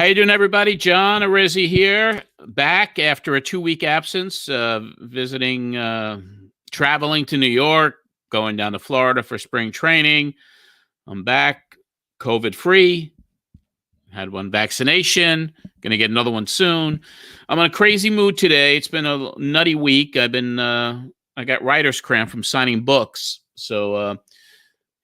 How you doing, everybody? John Arezzi here, back after a 2-week absence, visiting, traveling to New York, going down to Florida for spring training. I'm back, COVID-free, had one vaccination, going to get another one soon. I'm in a crazy mood today. It's been a nutty week. I got writer's cramp from signing books. So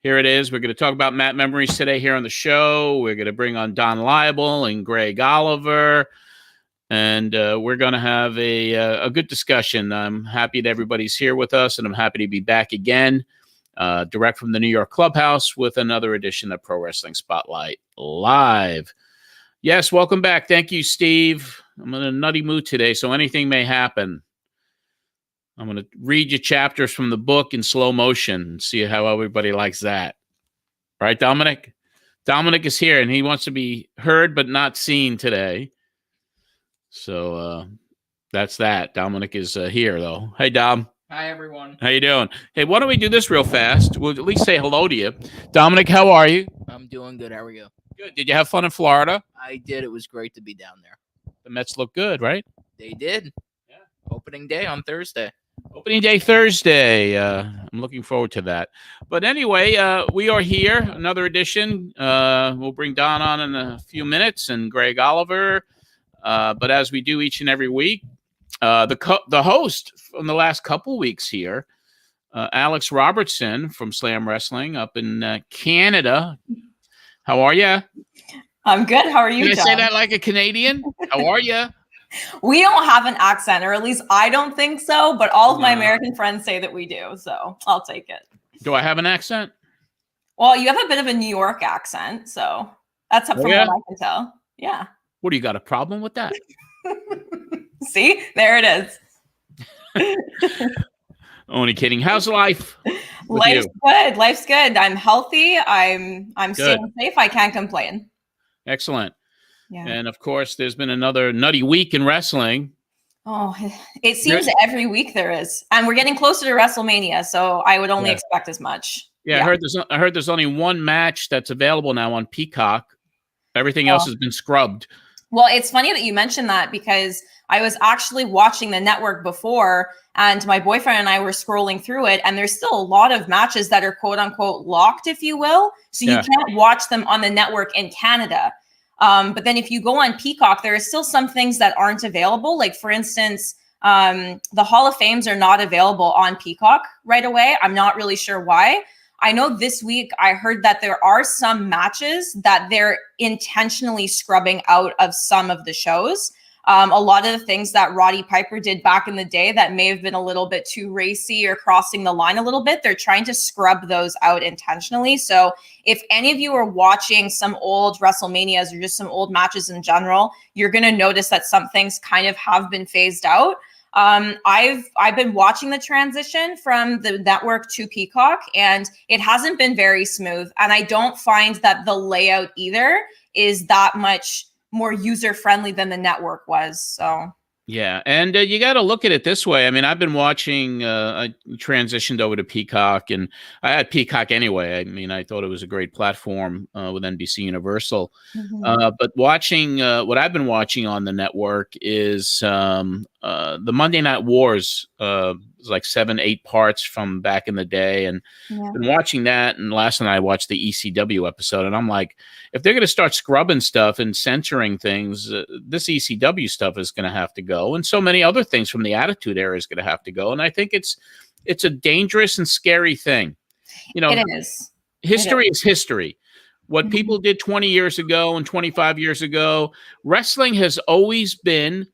here it is. We're going to talk about Matt memories today here on the show. We're going to bring on Don Laible and Greg Oliver, and we're going to have a good discussion. I'm happy that everybody's here with us, and I'm happy to be back again, direct from the New York Clubhouse with another edition of Pro Wrestling Spotlight Live. Yes, welcome back. Thank you, Steve. I'm in a nutty mood today, so anything may happen. I'm going to read you chapters from the book in slow motion and see how everybody likes that. Right, Dominic? Dominic is here, and he wants to be heard but not seen today. So that's that. Dominic is here, though. Hey, Dom. Hi, everyone. How you doing? Hey, why don't we do this real fast? We'll at least say hello to you. Dominic, how are you? I'm doing good. How are you? Good. Did you have fun in Florida? I did. It was great to be down there. The Mets look good, right? They did. Yeah. Opening day on Thursday. Opening day Thursday. I'm looking forward to that. But anyway, we are here. Another edition. We'll bring Don on in a few minutes and Greg Oliver. But as we do each and every week, the host from the last couple weeks here, Alex Robertson from Slam Wrestling up in Canada. How are you? I'm good. How are you, Can I John? say that like a Canadian? How are you? We don't have an accent, or at least I don't think so, but all of my American friends say that we do, so I'll take it. Do I have an accent? Well, you have a bit of a New York accent, so that's from what I can tell. Yeah. What, do you got a problem with that? See? There it is. Only kidding. How's life? Life's good. Life's good. I'm healthy. I'm staying safe. I can't complain. Excellent. Yeah. And of course, there's been another nutty week in wrestling. Oh, it seems every week there is. And we're getting closer to WrestleMania, so I would only expect as much. Yeah, I heard there's only one match that's available now on Peacock. Everything else has been scrubbed. Well, it's funny that you mentioned that because I was actually watching the network before, and my boyfriend and I were scrolling through it, and there's still a lot of matches that are quote unquote locked, if you will. So you can't watch them on the network in Canada. But then if you go on Peacock, there are still some things that aren't available. Like, for instance, the Hall of Fames are not available on Peacock right away. I'm not really sure why. I know this week I heard that there are some matches that they're intentionally scrubbing out of some of the shows. A lot of the things that Roddy Piper did back in the day that may have been a little bit too racy or crossing the line a little bit, they're trying to scrub those out intentionally. So if any of you are watching some old WrestleManias or just some old matches in general, you're going to notice that some things kind of have been phased out. I've been watching the transition from the network to Peacock, and it hasn't been very smooth. And I don't find that the layout either is that much more user-friendly than the network was. So yeah, and you got to look at it this way. I mean, I've been watching. I transitioned over to Peacock, and I had Peacock anyway. I mean, I thought it was a great platform with NBC Universal. But watching what I've been watching on the network is the Monday Night Wars. It's like 7-8 parts from back in the day, and been watching that. And last night I watched the ECW episode, and I'm like, if they're going to start scrubbing stuff and censoring things, this ECW stuff is going to have to go, and so many other things from the Attitude Era is going to have to go. And I think it's a dangerous and scary thing. You know, it is. History is history. What people did 20 years ago and 25 years ago, wrestling has always been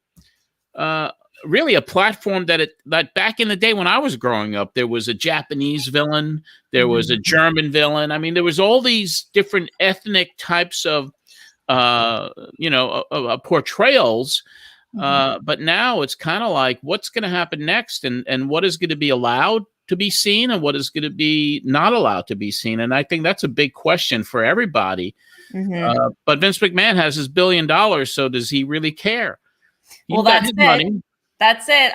really a platform that back in the day when I was growing up, there was a Japanese villain, there was a German villain. I mean, there was all these different ethnic types of, portrayals. But now it's kind of like, what's going to happen next, and what is going to be allowed to be seen and what is going to be not allowed to be seen. And I think that's a big question for everybody. But Vince McMahon has his $1 billion. So does he really care? Well, that's it. Money. That's it.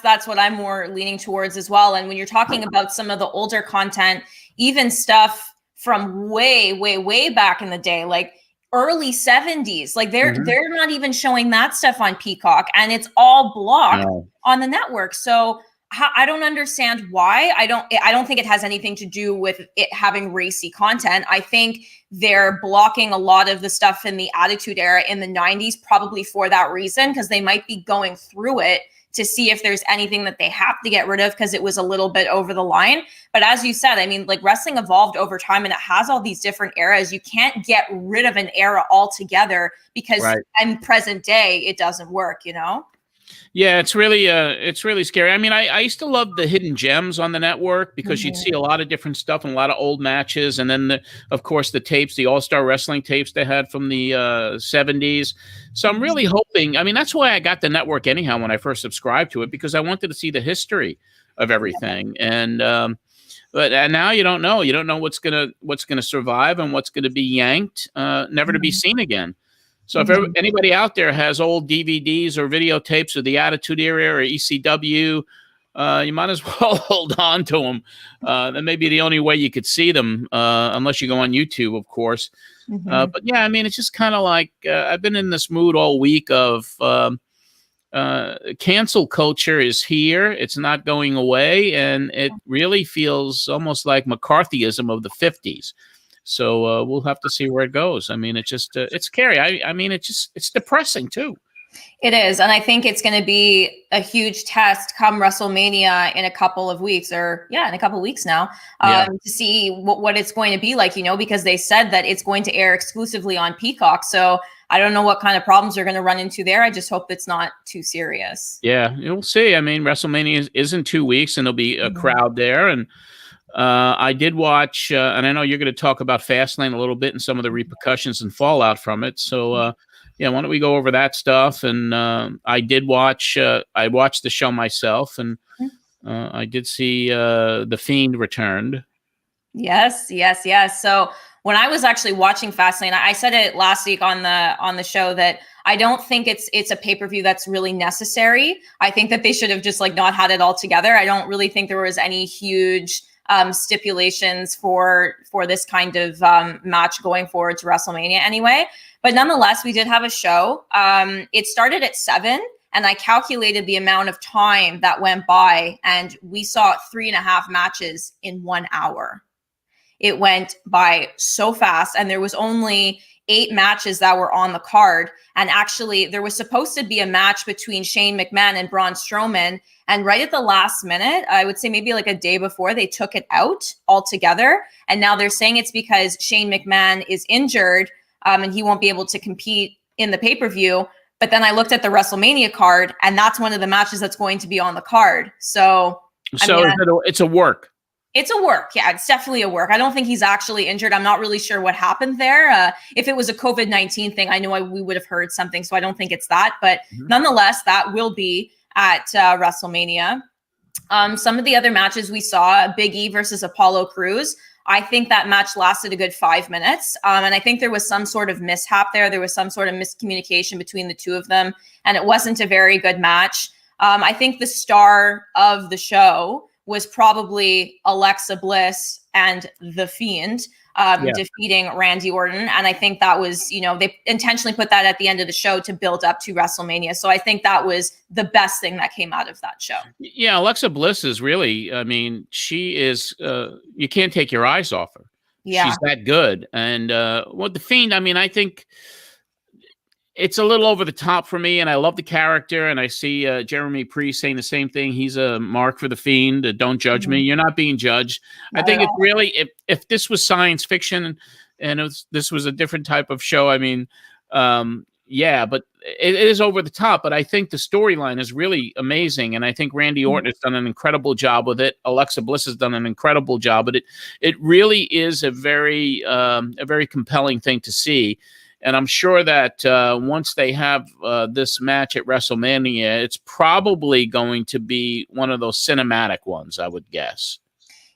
That's what I'm more leaning towards as well. And when you're talking about some of the older content, even stuff from way, way, way back in the day, like early 70s. Like they're Mhm. they're not even showing that stuff on Peacock, and it's all blocked No. on the network. So I don't understand why. I don't think it has anything to do with it having racy content. I think they're blocking a lot of the stuff in the Attitude Era in the 90s, probably for that reason, because they might be going through it to see if there's anything that they have to get rid of because it was a little bit over the line. But as you said, I mean, like wrestling evolved over time and it has all these different eras. You can't get rid of an era altogether because Right. in present day, it doesn't work, you know? Yeah, it's really scary. I mean, I used to love the hidden gems on the network because you'd Mhm. see a lot of different stuff and a lot of old matches, and then of course the tapes, the All-Star Wrestling tapes they had from the 70s. So I'm really hoping. I mean, that's why I got the network anyhow when I first subscribed to it, because I wanted to see the history of everything. And now you don't know. You don't know what's gonna survive and what's gonna be yanked, never to be seen again. So if Mhm. anybody out there has old DVDs or videotapes of the Attitude Era or ECW, you might as well hold on to them. That may be the only way you could see them, unless you go on YouTube, of course. Mhm. But yeah, I mean, it's just kind of like I've been in this mood all week of cancel culture is here. It's not going away, and it really feels almost like McCarthyism of the 50s. So we'll have to see where it goes. I mean, it's just it's scary. I mean, it's depressing too. It is. And I think it's going to be a huge test come WrestleMania in a couple of weeks, or in a couple of weeks now, Yeah. to see what it's going to be like, you know, because they said that it's going to air exclusively on Peacock. So I don't know what kind of problems they're going to run into there. I just hope it's not too serious. Yeah, you'll see. I mean, WrestleMania is in 2 weeks, and there'll be a Mhm. crowd there. And I did watch, and I know you're going to talk about Fastlane a little bit and some of the repercussions and fallout from it. So, yeah, why don't we go over that stuff? And I did watch. I watched the show myself, and I did see The Fiend returned. Yes, yes, yes. So when I was actually watching Fastlane, I said it last week on the show that I don't think it's a pay-per-view that's really necessary. I think that they should have just like not had it all together. I don't really think there was any huge stipulations for this kind of match going forward to WrestleMania anyway. But nonetheless, we did have a show. It started at 7. And I calculated the amount of time that went by, and we saw 3.5 matches in 1 hour. It went by so fast, and there was only 8 matches that were on the card. And actually, there was supposed to be a match between Shane McMahon and Braun Strowman. And right at the last minute, I would say maybe like a day before, they took it out altogether. And now they're saying it's because Shane McMahon is injured, and he won't be able to compete in the pay-per-view. But then I looked at the WrestleMania card, and that's one of the matches that's going to be on the card. So, So it's a work. It's a work. Yeah, it's definitely a work. I don't think he's actually injured. I'm not really sure what happened there. If it was a COVID-19 thing, I know we would have heard something. So I don't think it's that. But nonetheless, that will be at WrestleMania. Some of the other matches we saw, Biggie versus Apollo Crews. I think that match lasted a good 5 minutes. And I think there was some sort of mishap there. There was some sort of miscommunication between the two of them. And it wasn't a very good match. I think the star of the show was probably Alexa Bliss and The Fiend defeating Randy Orton. And I think that was, you know, they intentionally put that at the end of the show to build up to WrestleMania. So I think that was the best thing that came out of that show. Yeah, Alexa Bliss is really, I mean, she is, you can't take your eyes off her. Yeah. She's that good. And The Fiend, I mean, I think it's a little over the top for me, and I love the character, and I see Jeremy Priest saying the same thing. He's a mark for The Fiend. Don't judge me. You're not being judged. Not I think at it's really, if this was science fiction and this was a different type of show, I mean, yeah, but it is over the top. But I think the storyline is really amazing, and I think Randy Orton has done an incredible job with it. Alexa Bliss has done an incredible job with it. It really is a very compelling thing to see. And I'm sure that once they have this match at WrestleMania, it's probably going to be one of those cinematic ones, I would guess.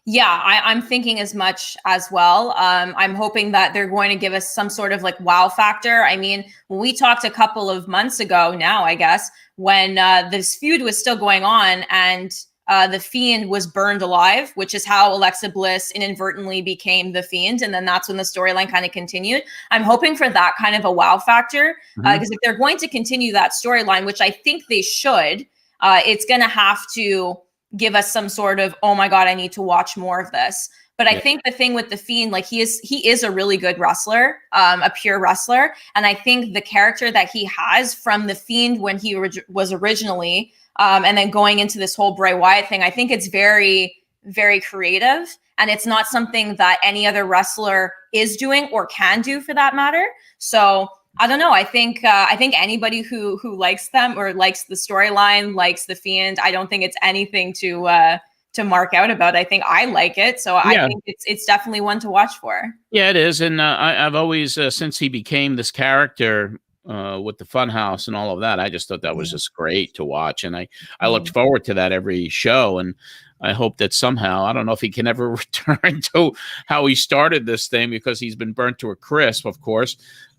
Yeah, I'm thinking as much as well. I'm hoping that they're going to give us some sort of like wow factor. I mean, when we talked a couple of months ago now, I guess, when this feud was still going on and the Fiend was burned alive, which is how Alexa Bliss inadvertently became the Fiend. And then that's when the storyline kind of continued. I'm hoping for that kind of a wow factor, because if they're going to continue that storyline, which I think they should, it's going to have to give us some sort of, oh my God, I need to watch more of this. But I think the thing with the Fiend, like he is a really good wrestler, a pure wrestler. And I think the character that he has from the Fiend when he was originally, and then going into this whole Bray Wyatt thing, I think it's very, very creative. And it's not something that any other wrestler is doing or can do for that matter. So I don't know. I think anybody who likes them or likes the storyline, likes the Fiend, I don't think it's anything to mark out about. I think I like it. So I think it's definitely one to watch for. Yeah, it is. And I've always, since he became this character with the Funhouse and all of that, I just thought that was just great to watch. And I looked forward to that every show. And I hope that somehow, I don't know if he can ever return to how he started this thing, because he's been burnt to a crisp, of course.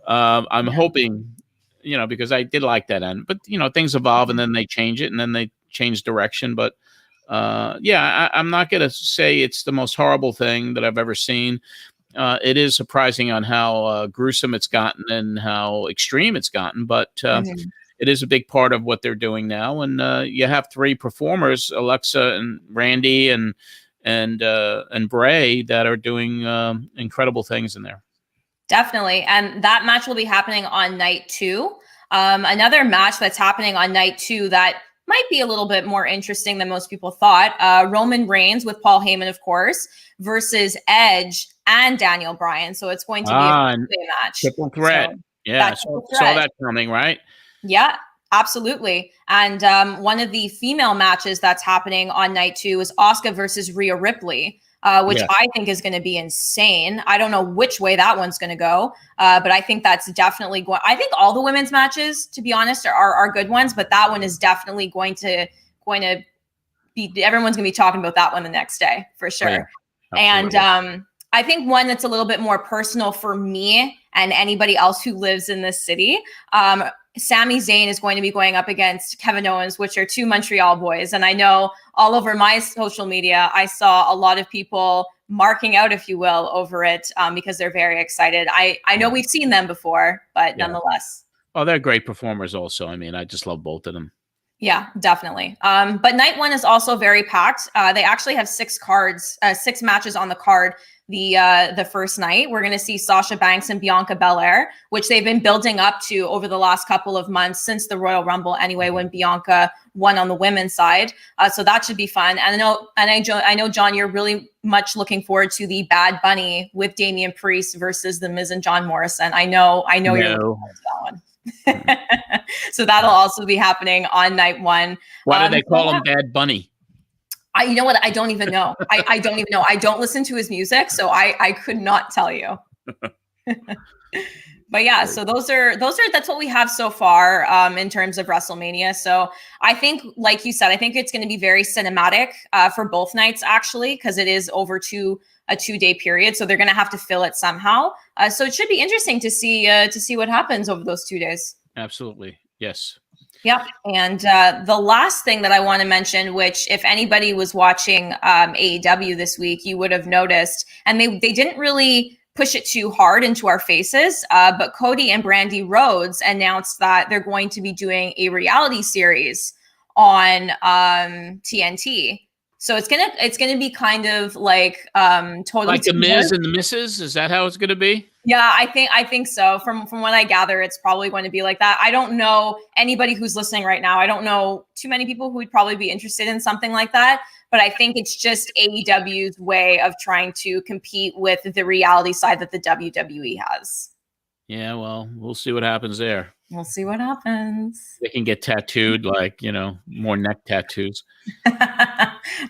I'm hoping, because I did like that end, but things evolve and then they change it and then they change direction. But I'm not going to say it's the most horrible thing that I've ever seen. It is surprising on how gruesome it's gotten and how extreme it's gotten, but it is a big part of what they're doing now. And you have three performers, Alexa and Randy and Bray, that are doing incredible things in there. Definitely. And that match will be happening on night 2. Another match that's happening on night 2 that might be a little bit more interesting than most people thought. Roman Reigns with Paul Heyman, of course, versus Edge and Daniel Bryan. So it's going to be a match. Triple threat. So, saw that coming, right? Yeah, absolutely. And one of the female matches that's happening on night 2 is Asuka versus Rhea Ripley. Which I think is going to be insane. I don't know which way that one's going to go, but I think that's definitely going. I think all the women's matches, to be honest, are good ones, but that one is definitely going to be. Everyone's going to be talking about that one the next day for sure. And I think one that's a little bit more personal for me and anybody else who lives in this city. Sami Zayn is going to be going up against Kevin Owens, which are two Montreal boys. And I know all over my social media, I saw a lot of people marking out, if you will, over it because they're very excited. I know we've seen them before, but nonetheless. Oh, they're great performers also. I mean, I just love both of them. Yeah, definitely. But night 1 is also very packed. They actually have 6 matches on the card. The first night, we're going to see Sasha Banks and Bianca Belair, which they've been building up to over the last couple of months since the Royal Rumble anyway, when Bianca won on the women's side. So that should be fun. And I know, John, you're really much looking forward to the Bad Bunny with Damian Priest versus The Miz and John Morrison. I know you're looking forward to that one. So that'll also be happening on night 1. Why do they call him Bad Bunny? You know what? I don't even know. I don't even know. I don't listen to his music, so I could not tell you. But yeah, so that's what we have so far in terms of WrestleMania. So I think, like you said, I think it's going to be very cinematic for both nights, actually, because it is over a 2-day period. So they're going to have to fill it somehow. So it should be interesting to see what happens over those 2 days. Absolutely. Yes. Yeah. And the last thing that I want to mention, which if anybody was watching AEW this week, you would have noticed, and they didn't really push it too hard into our faces, but Cody and Brandy Rhodes announced that they're going to be doing a reality series on TNT. So it's gonna be kind of like totally like the Miz and the Misses. Is that how it's gonna be? Yeah, I think so. From what I gather, it's probably going to be like that. I don't know anybody who's listening right now. I don't know too many people who would probably be interested in something like that. But I think it's just AEW's way of trying to compete with the reality side that the WWE has. Yeah, well, we'll see what happens there. We'll see what happens. They can get tattooed, like, more neck tattoos.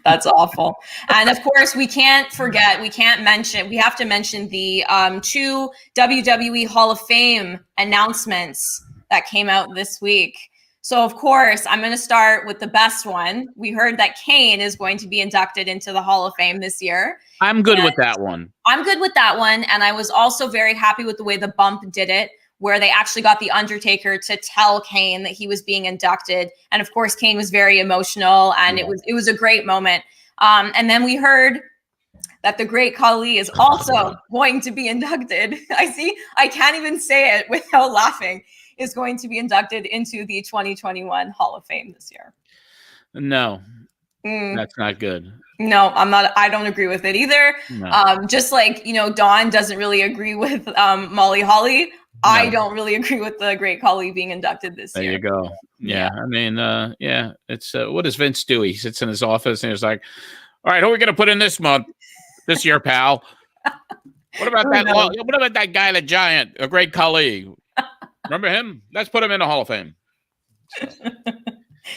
That's awful. And of course, we have to mention the 2 WWE Hall of Fame announcements that came out this week. So, of course, I'm going to start with the best one. We heard that Kane is going to be inducted into the Hall of Fame this year. I'm good with that one. I'm good with that one. And I was also very happy with the way the Bump did it, where they actually got The Undertaker to tell Kane that he was being inducted. And of course, Kane was very emotional, and it was a great moment. And then we heard that the great Khali is also going to be inducted. I can't even say it without laughing, is going to be inducted into the 2021 Hall of Fame this year. No, that's not good. No, I don't agree with it either. No. Just like, Don doesn't really agree with Molly Holly. No. I don't really agree with the great Khali being inducted this year. There you go. Yeah. I mean, it's what does Vince do? He sits in his office and he's like, all right, who are we going to put in this month? This year, pal. What about that guy, the Giant, a great Khali? Remember him? Let's put him in the Hall of Fame.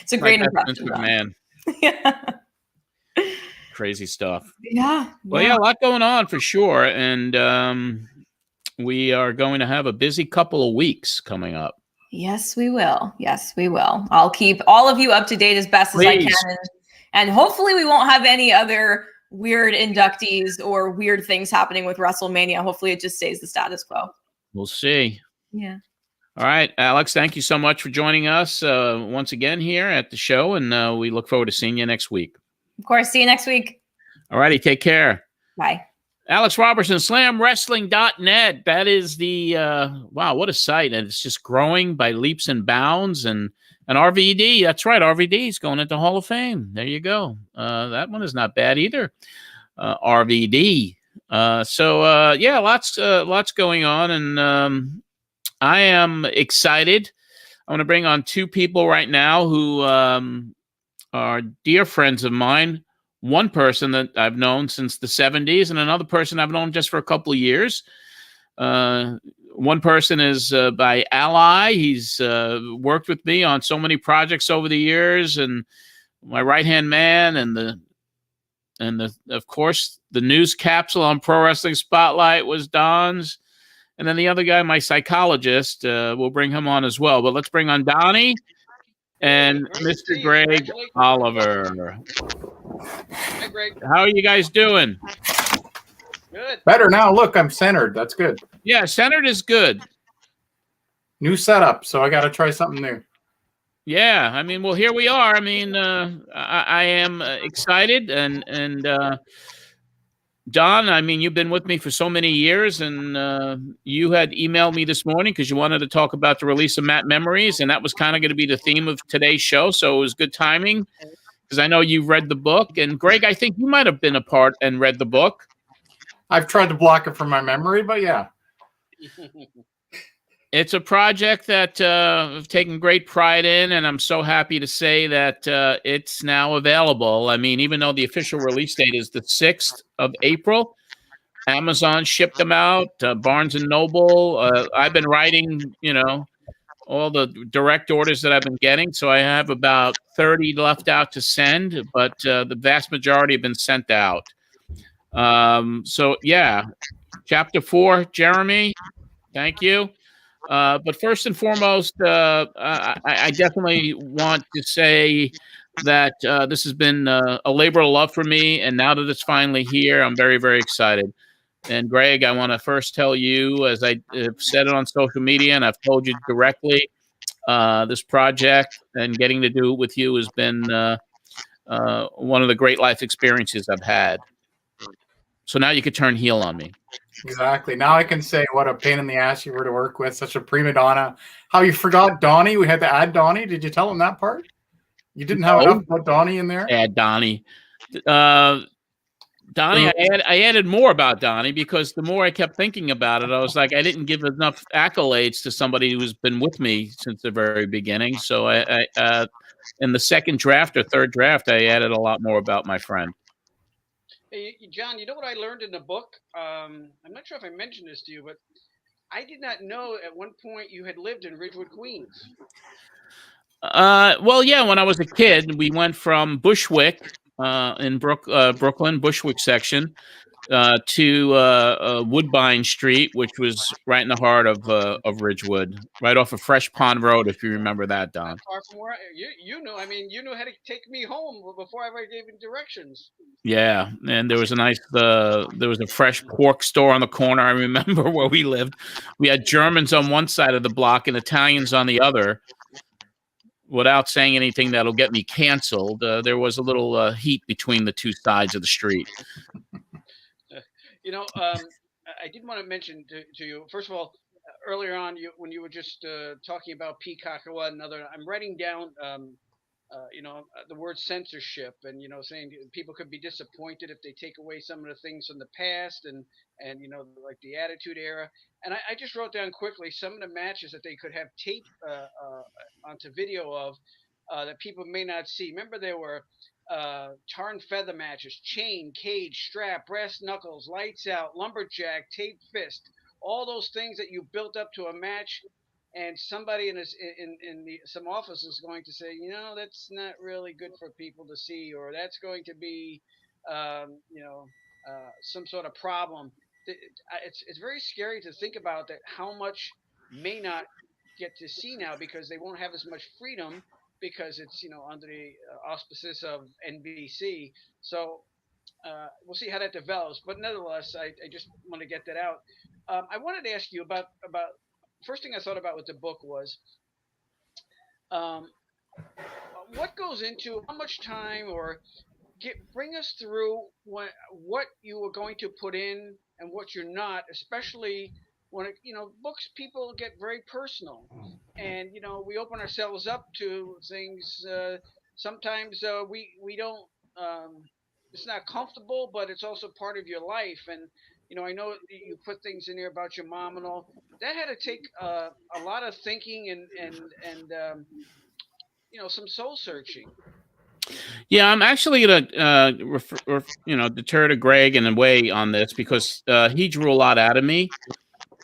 It's a great impression. Man. Yeah. Crazy stuff. Yeah. Well, yeah, a lot going on for sure. And we are going to have a busy couple of weeks coming up. Yes, we will. Yes, we will. I'll keep all of you up to date as best as I can. And hopefully we won't have any other weird inductees or weird things happening with WrestleMania. Hopefully it just stays the status quo. We'll see. Yeah. All right, Alex, thank you so much for joining us once again here at the show. And we look forward to seeing you next week. Of course. See you next week. All righty. Take care. Bye. Alex Robertson, slamwrestling.net. That is the, wow, what a site. And it's just growing by leaps and bounds. And RVD, that's right. RVD is going into Hall of Fame. There you go. That one is not bad either. RVD. Yeah, lots going on. And I am excited. I want to bring on two people right now who are dear friends of mine. One person that I've known since the 70s and another person I've known just for a couple of years. One person is by Ally. He's worked with me on so many projects over the years, and my right-hand man, and of course, the news capsule on Pro Wrestling Spotlight was Don's. And then the other guy, my psychologist, we'll bring him on as well. But let's bring on Donnie and Mr. Greg Oliver. Hey, Greg. How are you guys doing? Good. Better now. Look, I'm centered. That's good. Yeah, centered is good. New setup, so I got to try something new. Yeah, I mean, well, here we are. I mean, I am excited, and Don, I mean, you've been with me for so many years, and you had emailed me this morning because you wanted to talk about the release of Matt Memories, and that was kind of going to be the theme of today's show, so it was good timing because I know you've read the book. And Greg, I think you might have been a part and read the book. I've tried to block it from my memory, but yeah. It's a project that I've taken great pride in, and I'm so happy to say that it's now available. I mean, even though the official release date is the 6th of April, Amazon shipped them out, Barnes & Noble. I've been writing, all the direct orders that I've been getting, so I have about 30 left out to send, but the vast majority have been sent out. So, yeah, Chapter 4, Jeremy, thank you. But first and foremost, I definitely want to say that this has been a labor of love for me. And now that it's finally here, I'm very, very excited. And Greg, I want to first tell you, as I have said it on social media, and I've told you directly, this project and getting to do it with you has been one of the great life experiences I've had. So now you could turn heel on me. Exactly. Now I can say what a pain in the ass you were to work with, such a prima donna. How you forgot Donnie? We had to add Donnie. Did you tell him that part? You didn't have enough about Donnie in there? Add Donnie. Donnie, I added more about Donnie because the more I kept thinking about it, I was like, I didn't give enough accolades to somebody who's been with me since the very beginning. So I in the second draft or third draft, I added a lot more about my friend. Hey, John, you know what I learned in the book? I'm not sure if I mentioned this to you, but I did not know at one point you had lived in Ridgewood, Queens. Well, yeah, when I was a kid, we went from Bushwick in Brooklyn, Bushwick section, to Woodbine Street, which was right in the heart of Ridgewood, right off of Fresh Pond Road, if you remember that, Don. Not far from where you knew. I mean, you knew how to take me home before I ever gave you directions. Yeah, and there was a nice there was a fresh pork store on the corner. I remember where we lived. We had Germans on one side of the block and Italians on the other. Without saying anything that'll get me canceled, there was a little heat between the two sides of the street. You know, I did want to mention to you, first of all, earlier on, when you were just talking about Peacock or another, I'm writing down, the word censorship, and saying people could be disappointed if they take away some of the things from the past, and like the Attitude Era. And I just wrote down quickly some of the matches that they could have tape onto video of that people may not see. Remember, there were tar and feather matches, chain, cage, strap, brass knuckles, lights out, lumberjack, tape fist, all those things that you built up to a match, and somebody in some office is going to say, that's not really good for people to see, or that's going to be, some sort of problem. It's very scary to think about that, how much may not get to see now because they won't have as much freedom because it's under the auspices of NBC. So we'll see how that develops. But nevertheless, I just want to get that out. I wanted to ask you about first thing I thought about with the book was what goes into how much time, or bring us through what you were going to put in and what you're not, especially when books, people get very personal, and we open ourselves up to things. Sometimes we don't. It's not comfortable, but it's also part of your life. And I know you put things in there about your mom and all. That had to take a lot of thinking and some soul searching. Yeah, I'm actually going to deter to Greg in a way on this because he drew a lot out of me.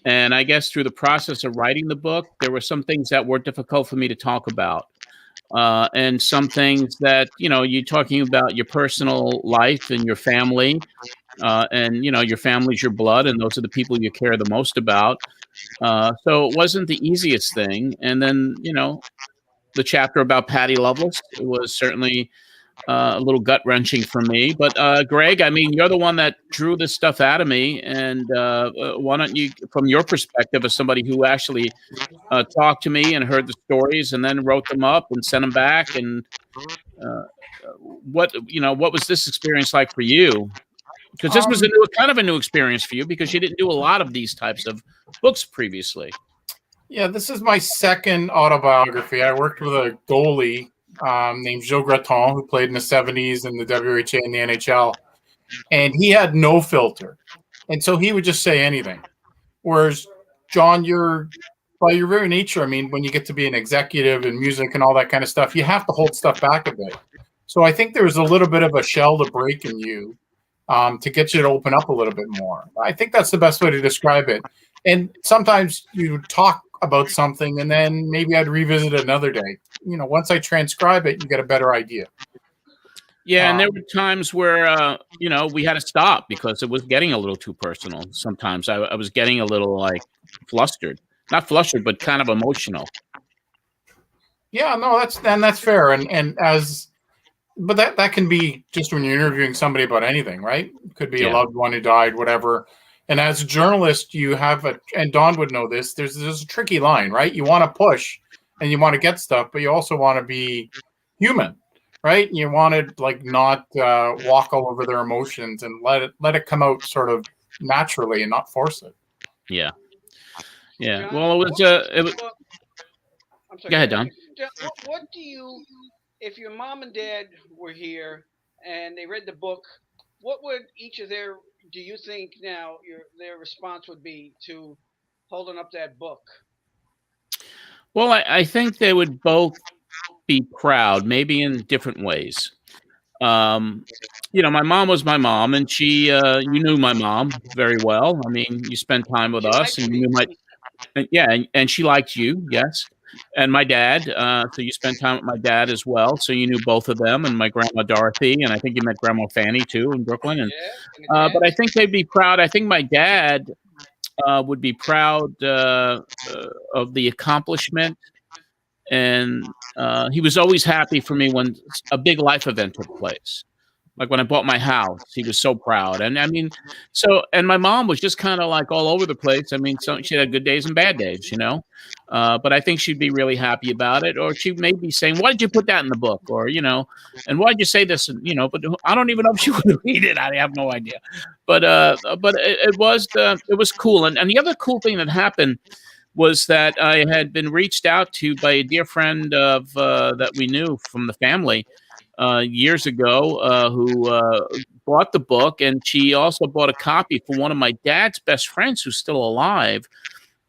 And I guess through the process of writing the book, there were some things that were difficult for me to talk about. And some things that, you're talking about your personal life and your family. And, your family's your blood, and those are the people you care the most about. So it wasn't the easiest thing. And then, the chapter about Patty Loveless, it was certainly a little gut-wrenching for me. But Greg, I mean, you're the one that drew this stuff out of me, and why don't you, from your perspective as somebody who actually talked to me and heard the stories and then wrote them up and sent them back, and what was this experience like for you? Because this was kind of a new experience for you because you didn't do a lot of these types of books previously. Yeah, this is my second autobiography. I worked with a goalie named Gilles Gratton, who played in the 70s in the WHA and the NHL. And he had no filter. And so he would just say anything. Whereas, John, by your very nature, I mean, when you get to be an executive in music and all that kind of stuff, you have to hold stuff back a bit. So I think there's a little bit of a shell to break in you to get you to open up a little bit more. I think that's the best way to describe it. And sometimes you talk about something and then maybe I'd revisit it another day. Once I transcribe it, you get a better idea. Yeah, and there were times where, we had to stop because it was getting a little too personal. Sometimes I was getting a little, flustered. Not flustered, but kind of emotional. Yeah, no, that's fair. But that can be just when you're interviewing somebody about anything, right? It could be a loved one who died, whatever. And as a journalist, you have and Don would know this, there's a tricky line, right? You want to push and you want to get stuff, but you also want to be human, right? You want to not walk all over their emotions and let it come out sort of naturally and not force it. Yeah. Yeah. John, well, it was I'm sorry, go ahead, Don. John, what do you, if your mom and dad were here and they read the book, what would each of do you think now their response would be to holding up that book? Well, I think they would both be proud, maybe in different ways. My mom was my mom, and she, you knew my mom very well. I mean, you spent time with us, and you knew and she liked you, yes. and my dad. So you spent time with my dad as well. So you knew both of them, and my grandma Dorothy, and I think you met Grandma Fanny too in Brooklyn. And Yeah, and but I think they'd be proud. I think my dad would be proud of the accomplishment, and he was always happy for me when a big life event took place. Like when I bought my house, he was so proud. And I mean, and my mom was just kind of like all over the place. I mean, she had good days and bad days, you know. But I think she'd be really happy about it. Or she may be saying, "Why did you put that in the book?" Or, you know, "And why did you say this?" And, you know, but I don't even know if she would read it. I have no idea. But it was cool. And the other cool thing that happened was that I had been reached out to by a dear friend of that we knew from the family years ago who bought the book, and she also bought a copy for one of my dad's best friends who's still alive.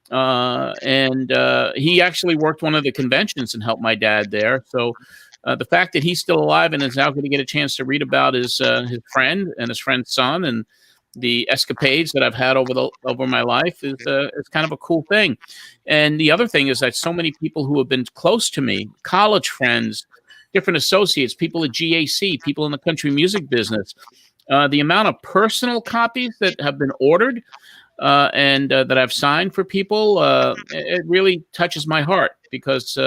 And he actually worked one of the conventions and helped my dad there. So the fact that he's still alive and is now going to get a chance to read about his friend and his friend's son and the escapades that I've had over my life is kind of a cool thing. And the other thing is that so many people who have been close to me, college friends, different associates, people at GAC, people in the country music business, the amount of personal copies that have been ordered and that I've signed for people, it really touches my heart because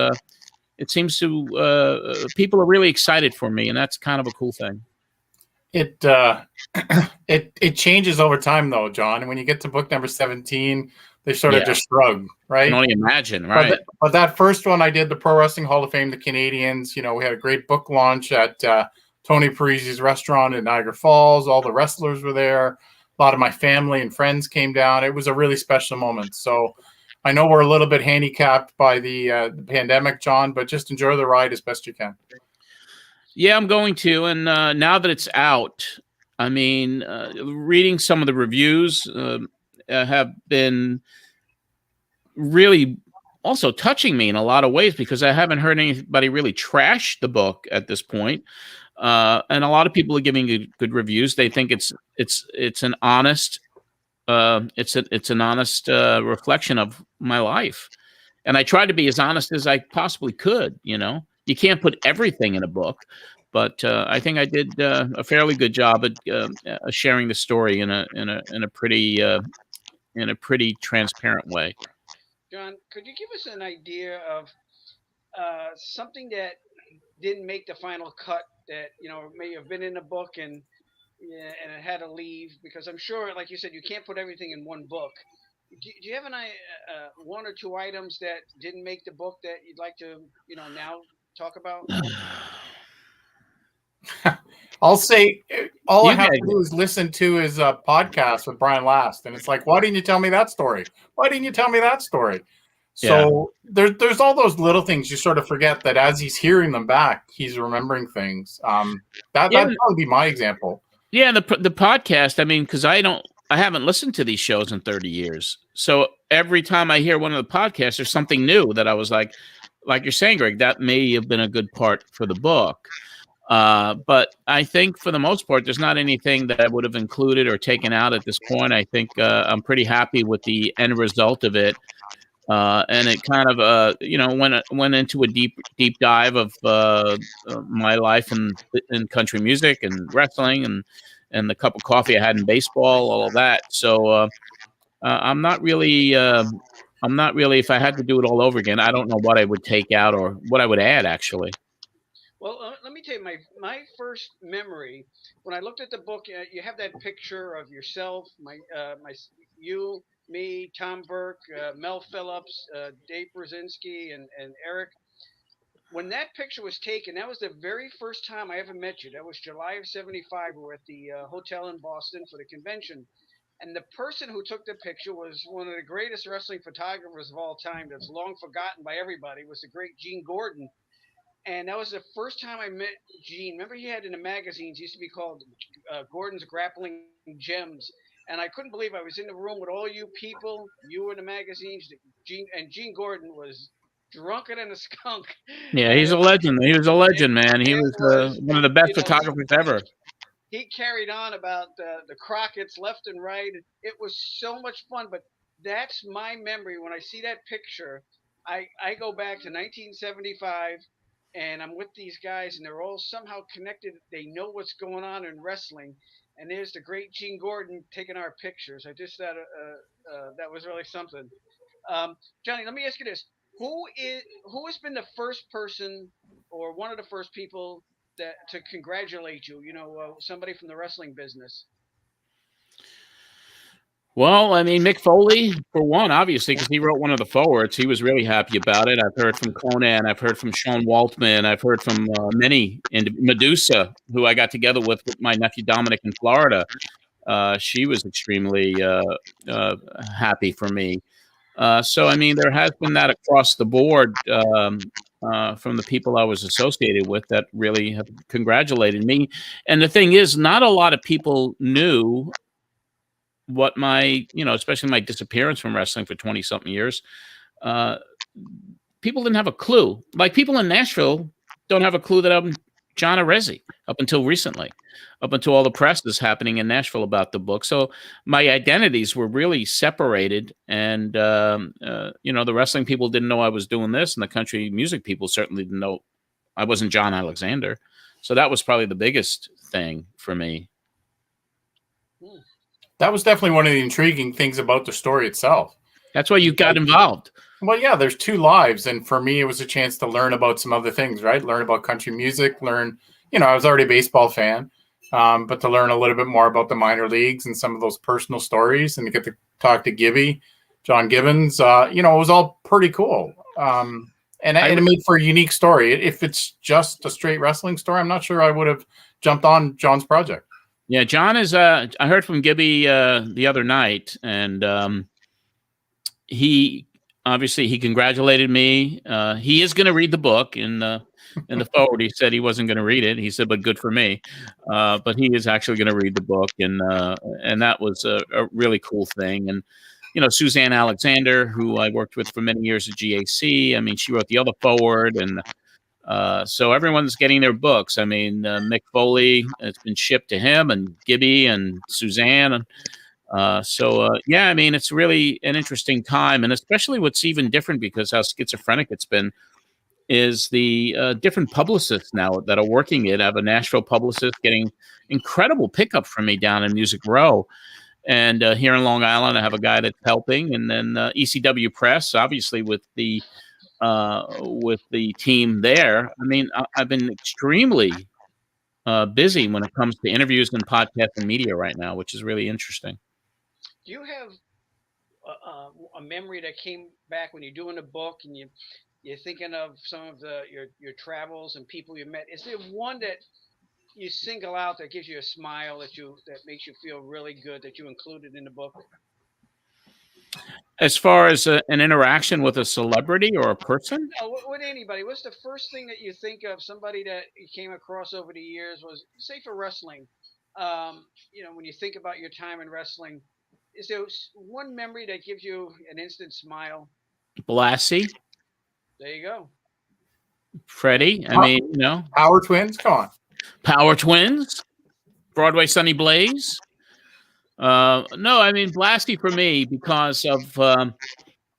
it seems to people are really excited for me, and that's kind of a cool thing. It it changes over time though, John. And when you get to book number 17, they sort of just shrug, right? I can only imagine, right? But that first one I did, the Pro Wrestling Hall of Fame, the Canadians, you know, we had a great book launch at Tony Parisi's restaurant in Niagara Falls. All the wrestlers were there. A lot of my family and friends came down. It was a really special moment. So I know we're a little bit handicapped by the pandemic, John, but just enjoy the ride as best you can. Yeah, I'm going to. And now that it's out, I mean, reading some of the reviews have been really also touching me in a lot of ways because I haven't heard anybody really trash the book at this point. And a lot of people are giving good reviews. They think it's an honest it's an honest reflection of my life, and I tried to be as honest as I possibly could. You know, you can't put everything in a book, but I think I did a fairly good job at sharing the story in a pretty transparent way. John, could you give us an idea of something that didn't make the final cut that may have been in the book and it had to leave? Because I'm sure, like you said, you can't put everything in one book. Do you have one or two items that didn't make the book that you'd like to now talk about? I'll say all I have to do is listen to his podcast with Brian Last, and it's like, why didn't you tell me that story? Why didn't you tell me that story? So there's all those little things you sort of forget that as he's hearing them back, he's remembering things. That'd probably be my example. Yeah, the podcast. I mean, because I haven't listened to these shows in 30 years. So every time I hear one of the podcasts, there's something new that I was like you're saying, Greg, that may have been a good part for the book. But I think for the most part, there's not anything that I would have included or taken out at this point. I think I'm pretty happy with the end result of it. And it kind of, went into a deep dive of my life in country music and wrestling and the cup of coffee I had in baseball, all of that. So I'm not really, if I had to do it all over again, I don't know what I would take out or what I would add, actually. Well, let me tell you, my first memory when I looked at the book, you have that picture of yourself, you, me, Tom Burke, Mel Phillips, Dave Brzezinski, and Eric. When that picture was taken, that was the very first time I ever met you. That was July of '75. We were at the hotel in Boston for the convention. And the person who took the picture was one of the greatest wrestling photographers of all time that's long forgotten by everybody, was the great Gene Gordon. And that was the first time I met Gene. Remember, he had in the magazines, used to be called Gordon's Grappling Gems. And I couldn't believe I was in the room with all you people. You were in the magazines. Gene Gordon was drunker than a skunk. Yeah, he's a legend. He was a legend, man. He was one of the best photographers ever. He carried on about the Crockett's left and right. It was so much fun. But that's my memory. When I see that picture, I go back to 1975, and I'm with these guys, and they're all somehow connected. They know what's going on in wrestling, and there's the great Gene Gordon taking our pictures. I just thought that was really something. Johnny, let me ask you this: who has been the first person or one of the first people that to congratulate you? Somebody from the wrestling business. Well, I mean, Mick Foley, for one, obviously, because he wrote one of the forwards. He was really happy about it. I've heard from Conan. I've heard from Sean Waltman. I've heard from many. And Medusa, who I got together with my nephew Dominic in Florida. She was extremely happy for me. So, I mean, there has been that across the board from the people I was associated with that really have congratulated me. And the thing is, not a lot of people knew what my, especially my disappearance from wrestling for 20 something years, people didn't have a clue. Like people in Nashville don't have a clue that I'm John Arezzi up until recently, up until all the press is happening in Nashville about the book. So my identities were really separated. And, the wrestling people didn't know I was doing this, and the country music people certainly didn't know I wasn't John Alexander. So that was probably the biggest thing for me. That was definitely one of the intriguing things about the story itself. That's why you got involved. Well, yeah, there's two lives. And for me, it was a chance to learn about some other things, right? Learn about country music, I was already a baseball fan, but to learn a little bit more about the minor leagues and some of those personal stories and to get to talk to John Gibbons, it was all pretty cool. And it made for a unique story. If it's just a straight wrestling story, I'm not sure I would have jumped on John's project. Yeah, John is. I heard from Gibby the other night, and he congratulated me. He is going to read the book in the forward. He said he wasn't going to read it. He said, "But good for me." But he is actually going to read the book, and that was a really cool thing. And Suzanne Alexander, who I worked with for many years at GAC. I mean, she wrote the other forward, and so everyone's getting their books. I mean, Mick Foley, it's been shipped to him, and Gibby and Suzanne. I mean, it's really an interesting time. And especially what's even different, because how schizophrenic it's been, is the different publicists now that are working it. I have a Nashville publicist getting incredible pickup from me down in Music Row. And here in Long Island, I have a guy that's helping. And then ECW Press, obviously, with the team there. I mean, I've been extremely busy when it comes to interviews and podcasts and media right now, which is really interesting. Do you have a memory that came back when you're doing a book and you're thinking of some of your travels and people you met? Is there one that you single out that gives you a smile, that makes you feel really good, that you included in the book? As far as an interaction with a celebrity or a person? No, with anybody. What's the first thing that you think of, somebody that you came across over the years, was, say, for wrestling? When you think about your time in wrestling, is there one memory that gives you an instant smile? Blassie. There you go. Freddie. Power Twins. Come on. Power Twins. Broadway Sunny Blaze. No, I mean, Blassie for me, because of how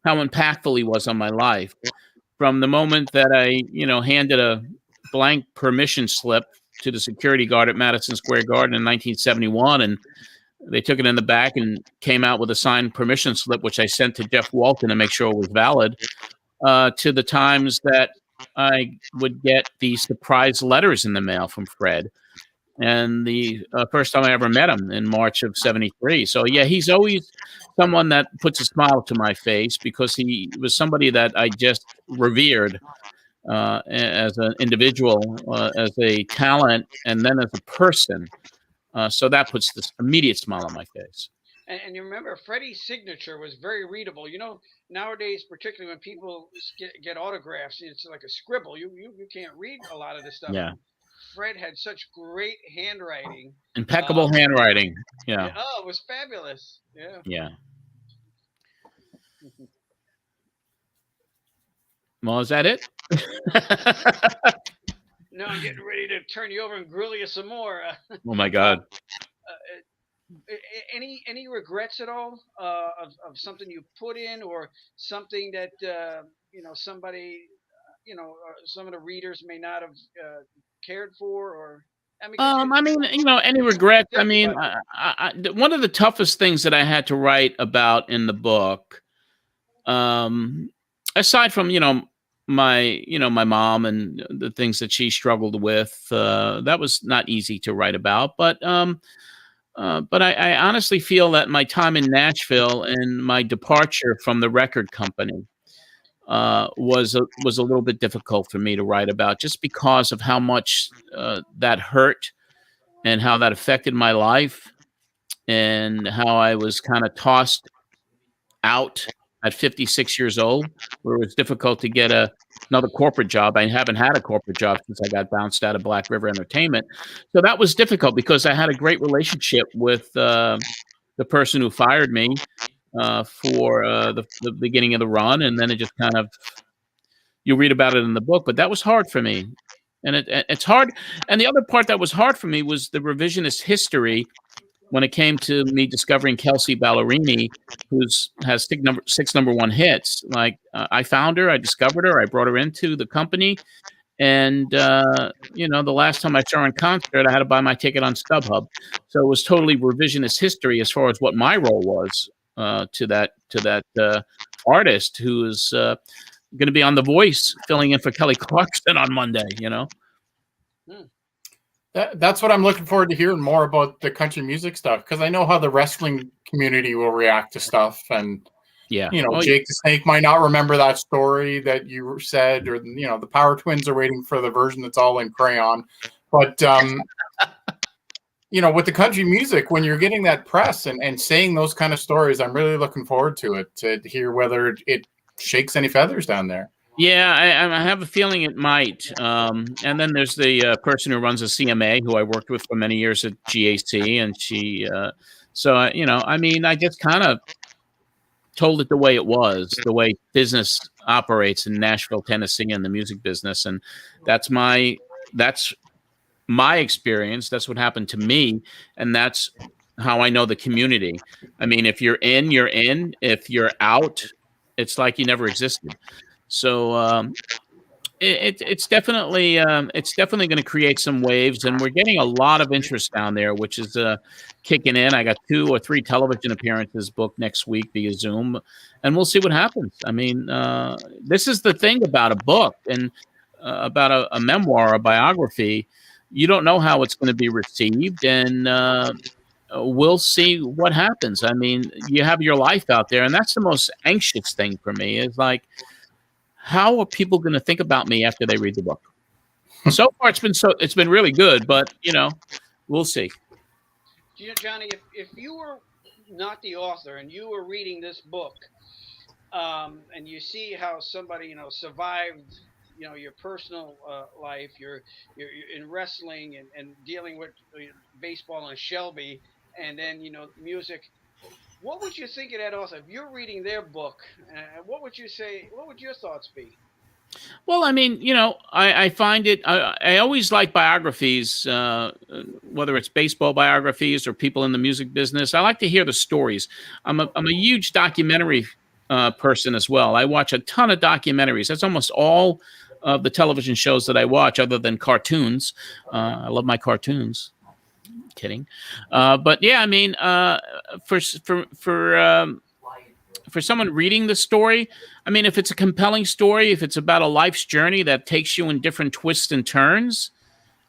impactful he was on my life. From the moment that I, handed a blank permission slip to the security guard at Madison Square Garden in 1971, and they took it in the back and came out with a signed permission slip, which I sent to Jeff Walton to make sure it was valid, to the times that I would get the surprise letters in the mail from Fred. And the first time I ever met him in March of '73. So, yeah, he's always someone that puts a smile to my face, because he was somebody that I just revered as an individual, as a talent, and then as a person. So that puts this immediate smile on my face. And you remember, Freddie's signature was very readable. Nowadays, particularly when people get autographs, it's like a scribble. You can't read a lot of this stuff. Yeah. Fred had such great handwriting. Impeccable handwriting. Yeah. Oh, it was fabulous. Yeah. Yeah. Well, is that it? No, I'm getting ready to turn you over and grill you some more. Oh my God. Any regrets at all of something you put in, or something that somebody, some of the readers may not have cared for, or I mean, any regrets? I mean, everybody. one of the toughest things that I had to write about in the book, aside from my mom and the things that she struggled with, that was not easy to write about. But I honestly feel that my time in Nashville and my departure from the record company was a little bit difficult for me to write about, just because of how much that hurt and how that affected my life, and how I was kind of tossed out at 56 years old, where it was difficult to get another corporate job. I haven't had a corporate job since I got bounced out of Black River Entertainment. So that was difficult, because I had a great relationship with the person who fired me for the beginning of the run. And then it just kind of, you read about it in the book, but that was hard for me. And it's hard. And the other part that was hard for me was the revisionist history when it came to me discovering Kelsey Ballerini, who has six number one hits. Like, I found her, I discovered her, I brought her into the company. And, the last time I saw her in concert, I had to buy my ticket on StubHub. So it was totally revisionist history as far as what my role was to that artist who is going to be on The Voice filling in for Kelly Clarkson on Monday, That's what I'm looking forward to hearing more about the country music stuff, because I know how the wrestling community will react to stuff. And, Jake the Snake might not remember that story that you said, or, the Power Twins are waiting for the version that's all in crayon. But, with the country music, when you're getting that press and saying those kind of stories, I'm really looking forward to it, to hear whether it shakes any feathers down there. Yeah, I have a feeling it might. And then there's the person who runs the CMA, who I worked with for many years at GAC, and she. I just kind of told it the way it was, the way business operates in Nashville, Tennessee, and the music business, and that's my experience. That's what happened to me, and that's how I know the community. I mean, if you're in, you're in. If you're out, it's like you never existed. So it's definitely going to create some waves, and we're getting a lot of interest down there, which is kicking in. I got 2 or 3 television appearances booked next week via Zoom, and we'll see what happens. I mean, this is the thing about a book and about a memoir, a biography. You don't know how it's going to be received, and we'll see what happens. I mean, you have your life out there, and that's the most anxious thing for me, is like, how are people going to think about me after they read the book? So far, it's been really good, but we'll see. Johnny, if you were not the author and you were reading this book, and you see how somebody survived, your personal life, you're in wrestling and dealing with baseball and Shelby, and then music. What would you think of that author? If you're reading their book, what would you say? What would your thoughts be? Well, I mean, I find it, I always like biographies, whether it's baseball biographies or people in the music business. I like to hear the stories. I'm a huge documentary person as well. I watch a ton of documentaries. That's almost all of the television shows that I watch, other than cartoons. I love my cartoons. Kidding. But yeah, I mean, for someone reading the story, I mean, if it's a compelling story, if it's about a life's journey that takes you in different twists and turns,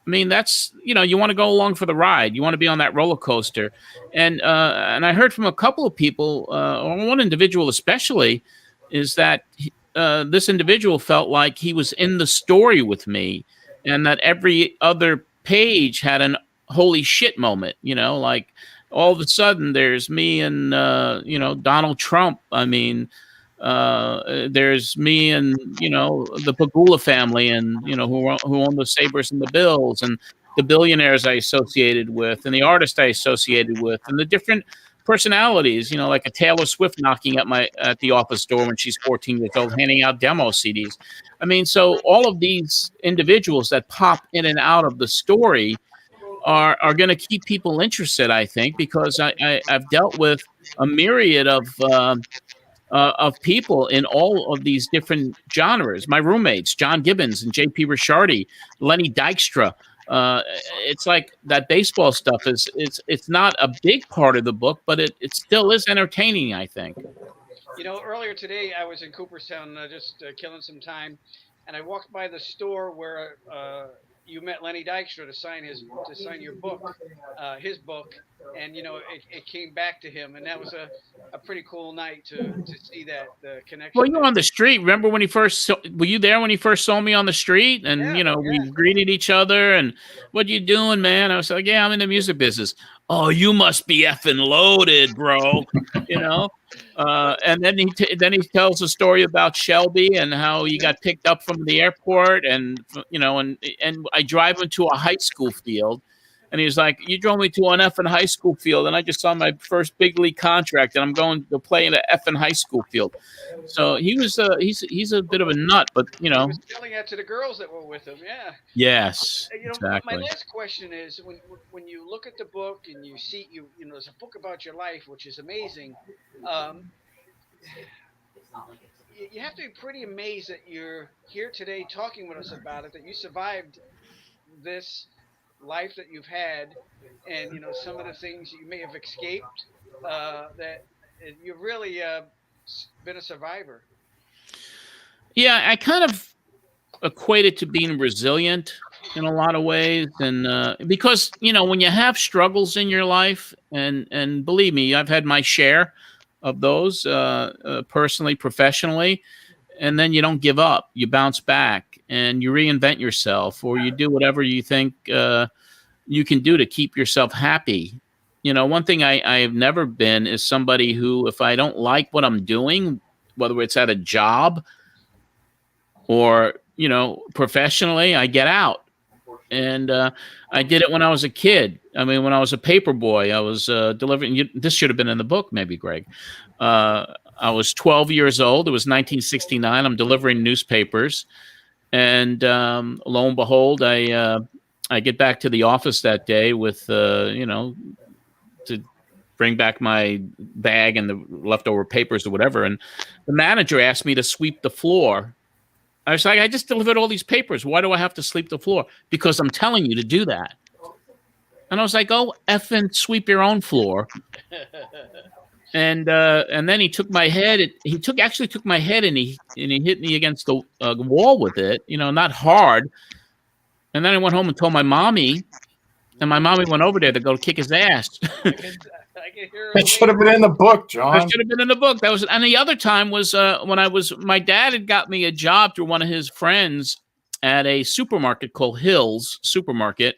I mean, that's, you want to go along for the ride. You want to be on that roller coaster. And I heard from a couple of people, or one individual especially, is that this individual felt like he was in the story with me, and that every other page had an holy shit moment, like all of a sudden there's me and Donald Trump. I mean, there's me and the Pagula family, and who own the Sabres and the Bills, and the billionaires I associated with, and the artists I associated with, and the different personalities, like a Taylor Swift knocking at the office door when she's 14 years old, handing out demo CDs. I mean, so all of these individuals that pop in and out of the story are going to keep people interested, I think, because I've dealt with a myriad of of people in all of these different genres. My roommates, John Gibbons and J.P. Ricciardi, Lenny Dykstra. It's like that baseball stuff it's not a big part of the book, but it still is entertaining, I think. Earlier today I was in Cooperstown just killing some time, and I walked by the store where you met Lenny Dykstra to sign your book, his book, and it came back to him, and that was a pretty cool night to see that connection. Well, you're on the street. Remember when were you there when he first saw me on the street? And we greeted each other. And what you doing, man? I was like, yeah, I'm in the music business. Oh, you must be effing loaded, bro. And then he tells a story about Shelby and how he got picked up from the airport, and and I drive him to a high school field, and he's like, "You drove me to an effing high school field, and I just saw my first big league contract, and I'm going to play in an effing high school field." So he was he's a bit of a nut, but he was telling that to the girls that were with him. Yeah. Yes. Exactly. My last question is, when you look at the book and you see there's a book about your life, which is amazing. You have to be pretty amazed that you're here today talking with us about it, that you survived this life that you've had, and some of the things you may have escaped, that you've really been a survivor. Yeah, I kind of equate it to being resilient in a lot of ways, and because when you have struggles in your life, and believe me, I've had my share of those personally, professionally, and then you don't give up. You bounce back and you reinvent yourself, or you do whatever you think you can do to keep yourself happy. One thing I've never been is somebody who, if I don't like what I'm doing, whether it's at a job or, professionally, I get out. And I did it when I was a kid. I mean, when I was a paper boy, I was delivering. This should have been in the book, maybe, Greg. I was 12 years old. It was 1969. I'm delivering newspapers, and lo and behold, I get back to the office that day with to bring back my bag and the leftover papers or whatever. And the manager asked me to sweep the floor. I was like, I just delivered all these papers. Why do I have to sweep the floor? Because I'm telling you to do that. And I was like, oh, effing sweep your own floor. And then he took my head. He actually took my head and he hit me against the wall with it. Not hard. And then I went home and told my mommy, and my mommy went over there to go kick his ass. It should have been in the book, John. It should have been in the book. And the other time was when my dad had got me a job through one of his friends at a supermarket called Hills Supermarket,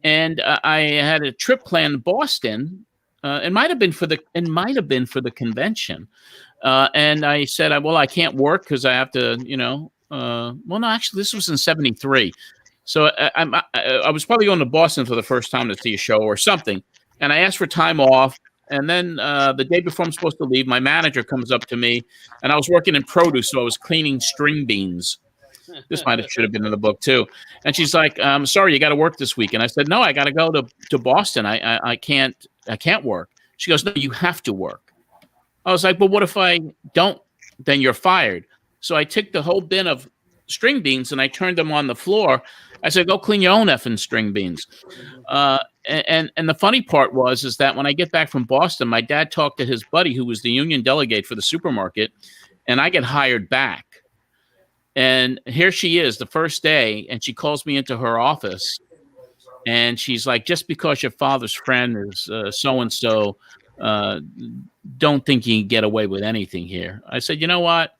and I had a trip planned to Boston. It might have been for the convention, and I said, "Well, I can't work because I have to, well, no, actually, this was in '73, so I was probably going to Boston for the first time to see a show or something." And I asked for time off. And then the day before I'm supposed to leave, my manager comes up to me, and I was working in produce, so I was cleaning string beans. This should have been in the book too. And she's like, "I'm sorry, you got to work this week." And I said, "No, I got to go to Boston. I can't work." She goes, "No, you have to work." I was like, "Well, what if I don't? Then you're fired." So I took the whole bin of string beans and I turned them on the floor. I said, "Go clean your own effing string beans." And the funny part is that when I get back from Boston, my dad talked to his buddy who was the union delegate for the supermarket, and I get hired back. And here she is the first day, and she calls me into her office, and she's like, "Just because your father's friend is so-and-so, don't think you can get away with anything here." I said, "You know what?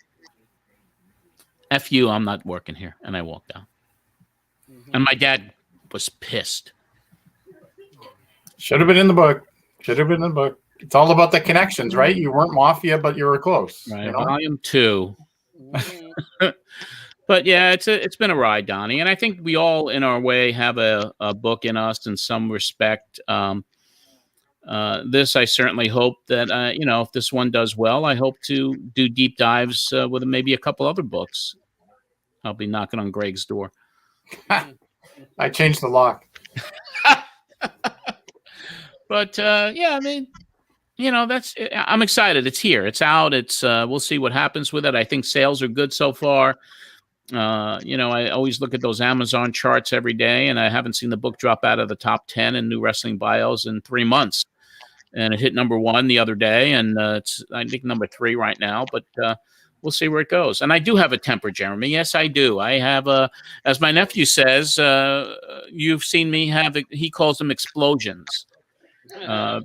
F you, I'm not working here." And I walked out. And my dad was pissed. Should have been in the book. It's all about the connections, right? You weren't mafia, but you were close. Right. Volume 2. But yeah, it's been a ride, Donnie. And I think we all, in our way, have a book in us in some respect. This, I certainly hope that, if this one does well, I hope to do deep dives with maybe a couple other books. I'll be knocking on Greg's door. I changed the lock. But yeah, I mean, I'm excited. It's here. It's out. It's we'll see what happens with it. I think sales are good so far. I always look at those Amazon charts every day, and I haven't seen the book drop out of the top 10 in new wrestling bios in 3 months. And it hit number 1 the other day, and it's, I think, number 3 right now. But we'll see where it goes. And I do have a temper, Jeremy. Yes, I do. I have as my nephew says, you've seen me have, he calls them explosions.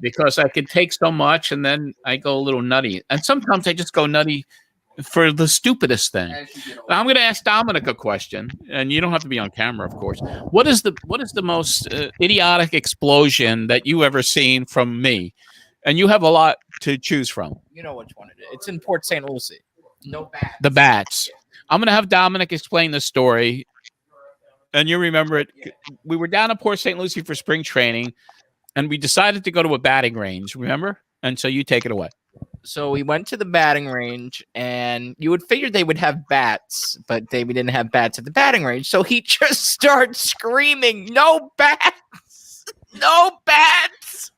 Because I can take so much, and then I go a little nutty. And sometimes I just go nutty for the stupidest thing. I'm going to ask Dominic a question, and you don't have to be on camera, of course. What is the most idiotic explosion that you ever seen from me? And you have a lot to choose from. You know which one it is. It's in Port St. Lucie. No bats. The bats. I'm going to have Dominic explain the story, and you remember it. We were down at Port St. Lucie for spring training, and we decided to go to a batting range, remember? And so you take it away. So we went to the batting range, and you would figure they would have bats, but we didn't have bats at the batting range. So he just starts screaming, "No bats! No bats!"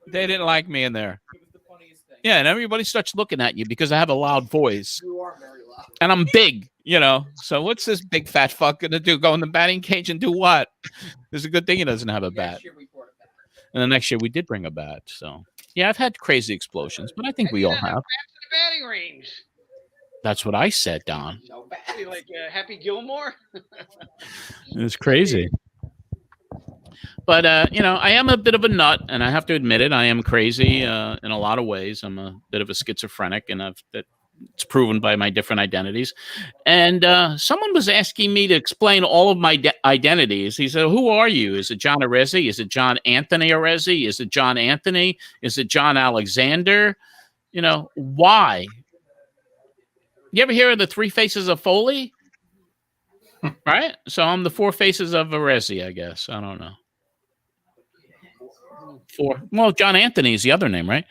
They didn't like me in there. Yeah, and everybody starts looking at you because I have a loud voice. You are very loud. And I'm big, So what's this big fat fuck going to do? Go in the batting cage and do what? There's a good thing he doesn't have a bat. And the next year we did bring a bat, so... Yeah, I've had crazy explosions, but I think we all have. Back to the batting range. That's what I said, Don. No like Happy Gilmore. It was crazy. But, I am a bit of a nut, and I have to admit it. I am crazy in a lot of ways. I'm a bit of a schizophrenic, and it's proven by my different identities. And someone was asking me to explain all of my identities. He said, "Who are you? Is it John Arezzi? Is it John Anthony Arezzi? Is it John Anthony? Is it John Alexander? Why? You ever hear of the 3 faces of Foley? Right? So I'm the 4 faces of Arezzi, I guess. I don't know. 4. Well, John Anthony is the other name, right?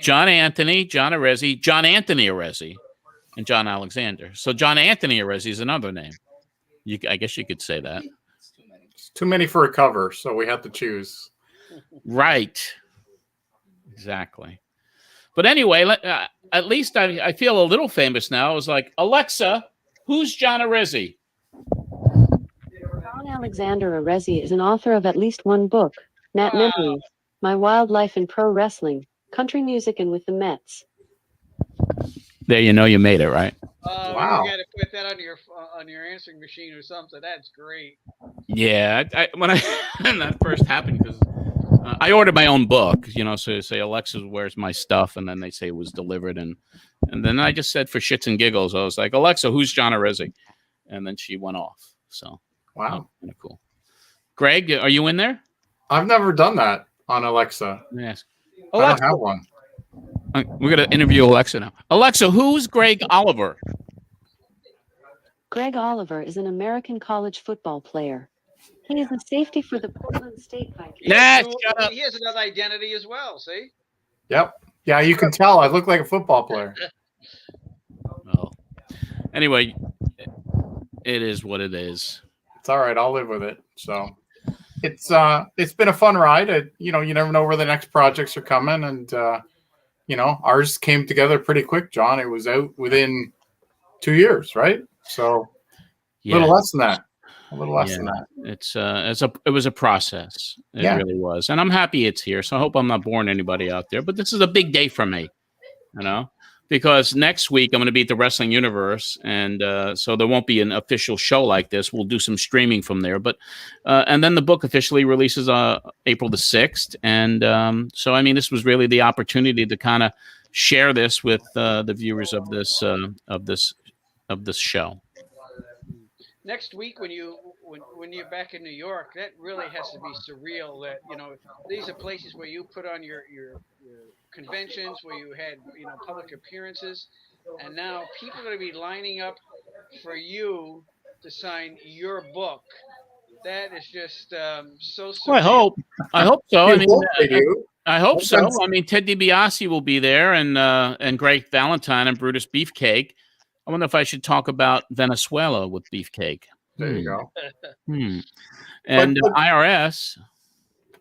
John Anthony, John Arezzi, John Anthony Arezzi, and John Alexander. So John Anthony Arezzi is another name. I guess you could say that. It's too many for a cover, so we had to choose. Right. Exactly. But anyway, at least I feel a little famous now. I was like, Alexa, who's John Arezzi? John Alexander Arezzi is an author of at least 1 book, Nat Memories, My Wildlife in Pro Wrestling, Country Music and with the Mets. There, you made it, right? Wow. You got to put that on your answering machine or something. That's great. Yeah, when that first happened, because I ordered my own book, so they say, Alexa, where's my stuff? And then they say it was delivered. And then I just said for shits and giggles, I was like, Alexa, who's John Arezzi? And then she went off. So, wow. Kind of cool. Greg, are you in there? I've never done that on Alexa. Yes. I don't have one. We're going to interview Alexa now. Alexa, who's Greg Oliver? Greg Oliver is an American college football player. He is a safety for the Portland State Vikings. Nah, shut up. He has another identity as well, see? Yep. Yeah, you can tell. I look like a football player. Well, anyway, it is what it is. It's all right. I'll live with it. So it's been a fun ride. You never know where the next projects are coming, and ours came together pretty quick, John. It was out within 2 years, right? So a little less than that. A little less than that. It was a process. It really was, and I'm happy it's here. So I hope I'm not boring anybody out there. But this is a big day for me, because next week I'm going to be at the Wrestling Universe, and so there won't be an official show like this. We'll do some streaming from there, but and then the book officially releases April the 6th, and so I mean this was really the opportunity to kind of share this with the viewers of this show. Next week when you're back in New York, that really has to be surreal. That these are places where you put on your conventions, where you had public appearances, and now people are going to be lining up for you to sign your book. That is just so surreal. Well, I hope so. I mean, they do. I hope so. I mean, Ted DiBiase will be there, and Greg Valentine and Brutus Beefcake. I wonder if I should talk about Venezuela with Beefcake. There you go. And IRS.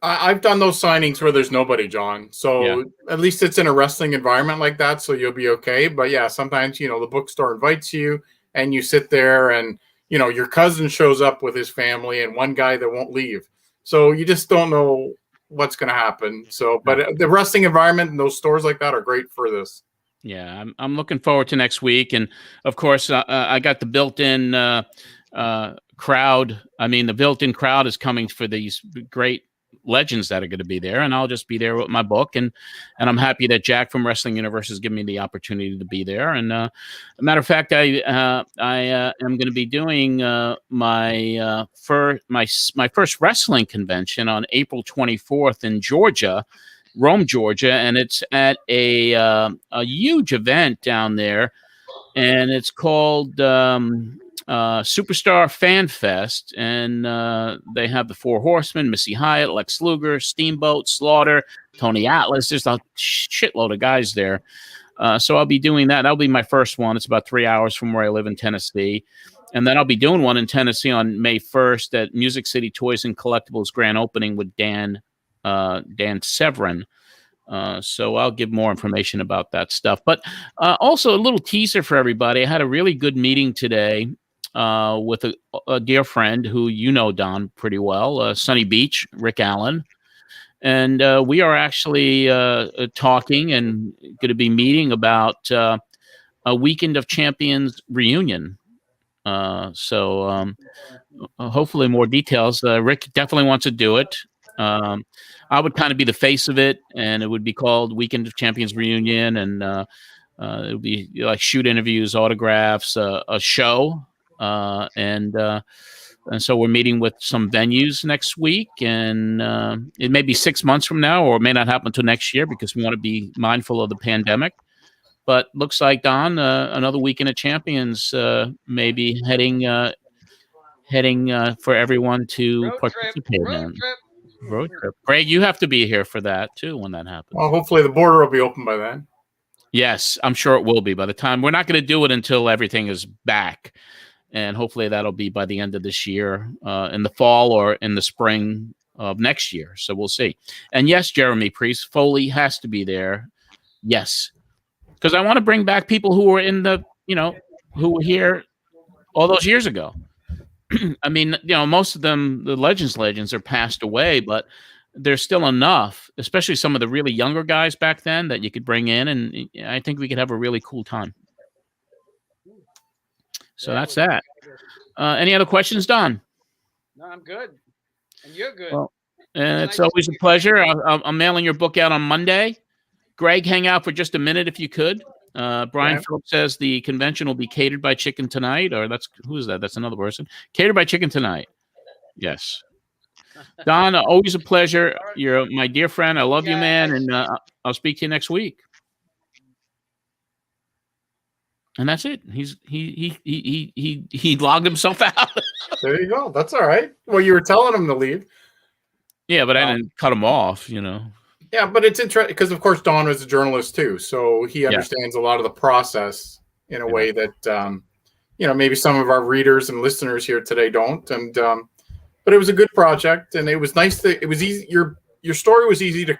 I've done those signings where there's nobody, John. So at least it's in a wrestling environment like that, so you'll be okay. But yeah, sometimes, the bookstore invites you and you sit there and, your cousin shows up with his family and one guy that won't leave. So you just don't know what's going to happen. So, but the wrestling environment and those stores like that are great for this. Yeah, I'm looking forward to next week. And of course, I got the built-in crowd. I mean, the built-in crowd is coming for these great legends that are going to be there, and I'll just be there with my book, and I'm happy that Jack from Wrestling Universe has given me the opportunity to be there. And a matter of fact, I am going to be doing my first wrestling convention on April 24th in Georgia, Rome, Georgia, and it's at a huge event down there, and it's called Superstar Fan Fest, and they have the Four Horsemen, Missy Hyatt, Lex Luger, Steamboat, Slaughter, Tony Atlas. There's a shitload of guys there. So I'll be doing that. That'll be my first one. It's about 3 hours from where I live in Tennessee. And then I'll be doing one in Tennessee on May 1st at Music City Toys and Collectibles grand opening with Dan Severin. So I'll give more information about that stuff. But also a little teaser for everybody. I had a really good meeting today with a dear friend who Don, pretty well, Sunny Beach, Rick Allen. And we are actually talking and going to be meeting about a Weekend of Champions reunion. So hopefully more details. Rick definitely wants to do it. I would kind of be the face of it, and it would be called Weekend of Champions Reunion, and it would be like shoot interviews, autographs, a show, and so we're meeting with some venues next week, and it may be 6 months from now, or it may not happen until next year because we want to be mindful of the pandemic. But looks like, Don, another Weekend of Champions may be heading for everyone to participate in. Road trip. Greg, you have to be here for that too when that happens. Well, hopefully the border will be open by then. Yes, I'm sure it will be by the time. We're not going to do it until everything is back, and hopefully that'll be by the end of this year, in the fall or in the spring of next year. So we'll see. And yes, Jeremy Priest, Foley has to be there. Yes, because I want to bring back people who were in the, who were here all those years ago. I mean, most of them, the legends are passed away, but there's still enough, especially some of the really younger guys back then, that you could bring in, and I think we could have a really cool time. So that's that. Any other questions, Don? No, I'm good. And you're good. Well, and it's always a pleasure. I'm mailing your book out on Monday. Greg, hang out for just a minute if you could. Brian Phillips says the convention will be catered by Chicken Tonight, or who is that? That's another person. Catered by Chicken Tonight. Yes. Don, always a pleasure. You're my dear friend. I love you, man, and I'll speak to you next week. And that's it. He logged himself out. There you go. That's all right. Well, you were telling him to leave. Yeah, but I didn't cut him off, Yeah, but it's interesting because, of course, Don was a journalist too, so he understands a lot of the process in a way that maybe some of our readers and listeners here today don't. And but it was a good project, and it was nice that it was easy. Your story was easy to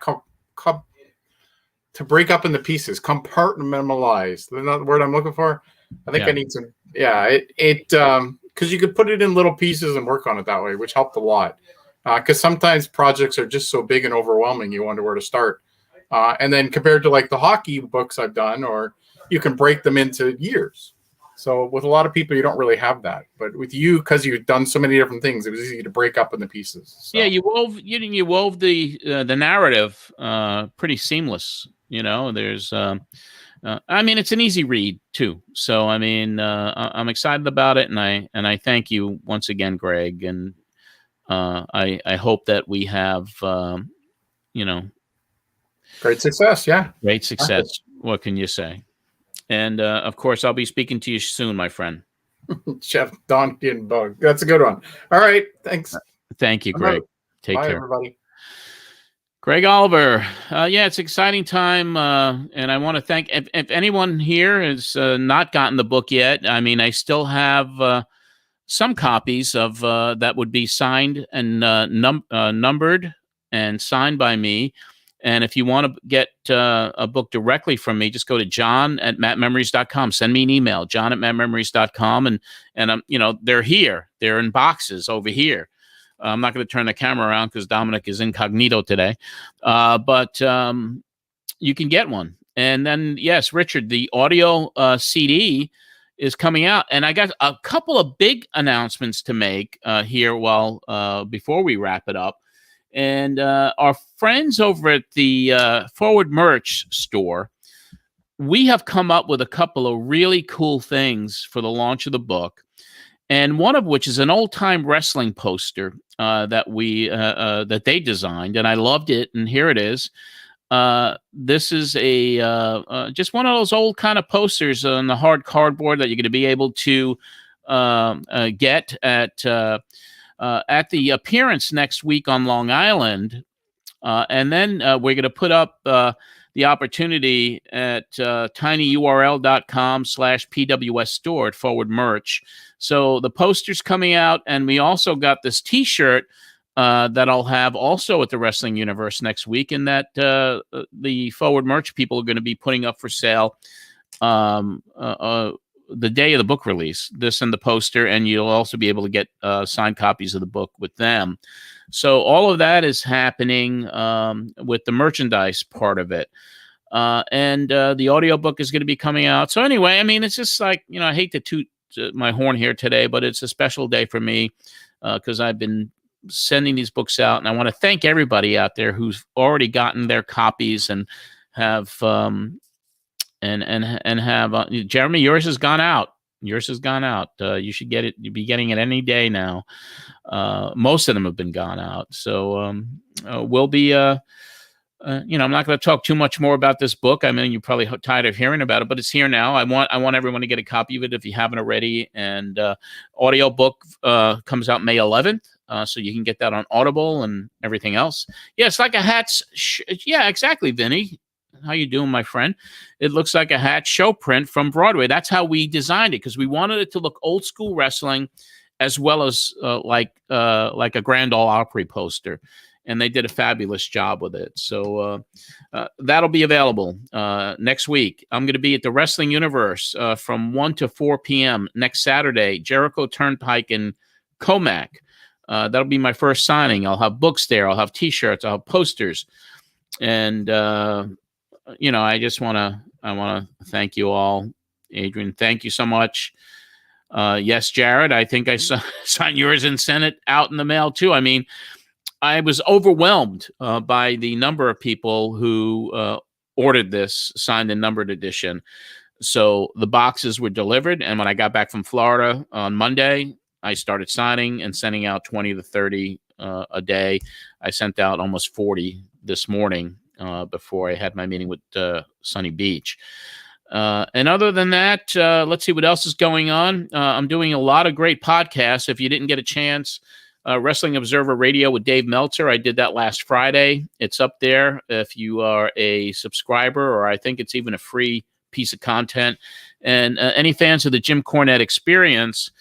to break up into pieces, compartmentalize. Is that the word I'm looking for? I think I need some. Yeah, it because you could put it in little pieces and work on it that way, which helped a lot. Because sometimes projects are just so big and overwhelming, you wonder where to start. And then compared to like the hockey books I've done, or you can break them into years. So with a lot of people, you don't really have that. But with you, because you've done so many different things, it was easy to break up into pieces. So. Yeah, you wove the narrative pretty seamless. There's I mean, it's an easy read too. So I mean, I'm excited about it, and I thank you once again, Greg, and. I hope that we have, great success. Yeah. Great success. What can you say? And, of course, I'll be speaking to you soon, my friend. Chef Donkey and Bug. That's a good one. All right. Thanks. Thank you, Greg. Take Bye, care. Everybody. Greg Oliver. Yeah, it's an exciting time. And I want to thank, if anyone here has not gotten the book yet, I mean, I still have, some copies of that would be signed and numbered and signed by me. And if you want to get a book directly from me, just go to john@mattmemories.com. Send me an email, john@mattmemories.com. And they're here. They're in boxes over here. I'm not going to turn the camera around because Dominic is incognito today. But you can get one. And then, yes, Richard, the audio CD is coming out. And I got a couple of big announcements to make here before we wrap it up. And our friends over at the Forward Merch store, we have come up with a couple of really cool things for the launch of the book. And one of which is an old-time wrestling poster that they designed, and I loved it. And here it is. This is just one of those old kind of posters on the hard cardboard that you're going to be able to get at the appearance next week on Long Island. And then we're going to put up the opportunity at tinyurl.com/PWS store at Forward Merch. So the poster's coming out, and we also got this T-shirt that I'll have also at the Wrestling Universe next week, and that the Forward Merch people are going to be putting up for sale the day of the book release, this and the poster, and you'll also be able to get signed copies of the book with them. So all of that is happening with the merchandise part of it. And the audiobook is going to be coming out. So anyway, I mean, it's just like, I hate to toot my horn here today, but it's a special day for me because I've been sending these books out, and I want to thank everybody out there who's already gotten their copies and have Jeremy, yours has gone out. You should get it. You'll be getting it any day now. Most of them have been gone out. So we'll be, I'm not going to talk too much more about this book. I mean, you're probably tired of hearing about it, but it's here now. I want everyone to get a copy of it if you haven't already. And audio book comes out May 11th. So you can get that on Audible and everything else. Yeah, it's like a hat's. Yeah, exactly, Vinny. How you doing, my friend? It looks like a hat show print from Broadway. That's how we designed it, because we wanted it to look old school wrestling, as well as like a Grand Ole Opry poster, and they did a fabulous job with it. So that'll be available next week. I'm going to be at the Wrestling Universe from 1 to 4 p.m. next Saturday, Jericho Turnpike in Comac. That'll be my first signing. I'll have books there. I'll have T-shirts. I'll have posters, and I just want to thank you all. Adrian, thank you so much. Yes, Jared, I think I signed yours and sent it out in the mail too. I mean, I was overwhelmed by the number of people who ordered this signed and numbered edition. So the boxes were delivered, and when I got back from Florida on Monday, I started signing and sending out 20 to 30 a day. I sent out almost 40 this morning. Before I had my meeting with Sunny Beach. And other than that, let's see what else is going on. I'm doing a lot of great podcasts. If you didn't get a chance, Wrestling Observer Radio with Dave Meltzer, I did that last Friday. It's up there if you are a subscriber, or I think it's even a free piece of content. And any fans of the Jim Cornette Experience,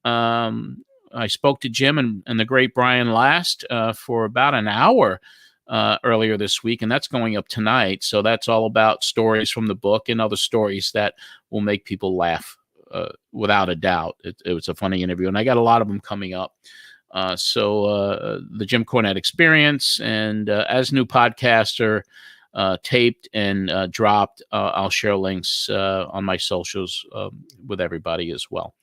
I spoke to Jim and the great Brian Last for about an hour earlier this week, and that's going up tonight. So that's all about stories from the book and other stories that will make people laugh without a doubt. It was a funny interview, and I got a lot of them coming up. So the Jim Cornette Experience, and as new podcasts are taped and dropped, I'll share links on my socials with everybody as well.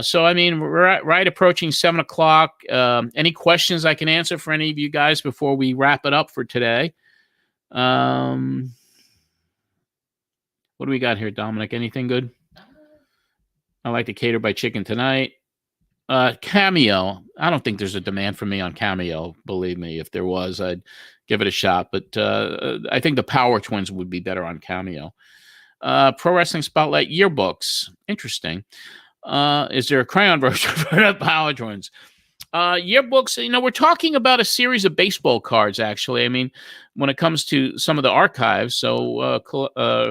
So, I mean, we're right approaching 7 o'clock. Any questions I can answer for any of you guys before we wrap it up for today? What do we got here, Dominic? Anything good? I like to cater by chicken tonight. Cameo. I don't think there's a demand for me on Cameo. Believe me, if there was, I'd give it a shot. But I think the Power Twins would be better on Cameo. Pro Wrestling Spotlight yearbooks. Interesting. Is there a crayon version for the Power Twins? Yearbooks, we're talking about a series of baseball cards, actually. I mean, when it comes to some of the archives, so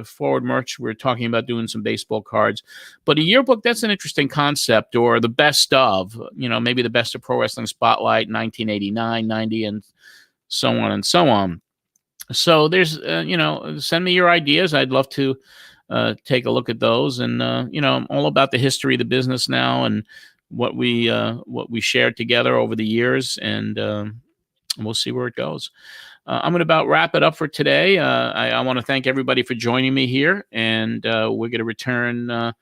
Forward Merch, we're talking about doing some baseball cards. But a yearbook, that's an interesting concept, or the best of, maybe the best of Pro Wrestling Spotlight, 1989, 90, and so on and so on. So there's, send me your ideas. I'd love to take a look at those. And, I'm all about the history of the business now and what we shared together over the years. And we'll see where it goes. I'm going to about wrap it up for today. I want to thank everybody for joining me here. And we're going to return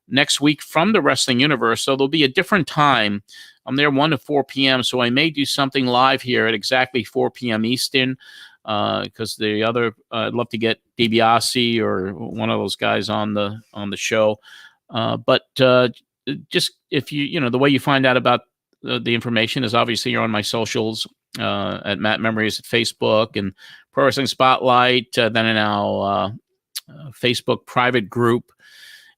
next week from the Wrestling Universe. So there'll be a different time. I'm there 1 to 4 p.m. So I may do something live here at exactly 4 p.m. Eastern. Because I'd love to get DiBiase or one of those guys on the show. But just if the way you find out about the information is obviously you're on my socials at Matt Memories at Facebook and Pro Wrestling Spotlight, then in our Facebook private group.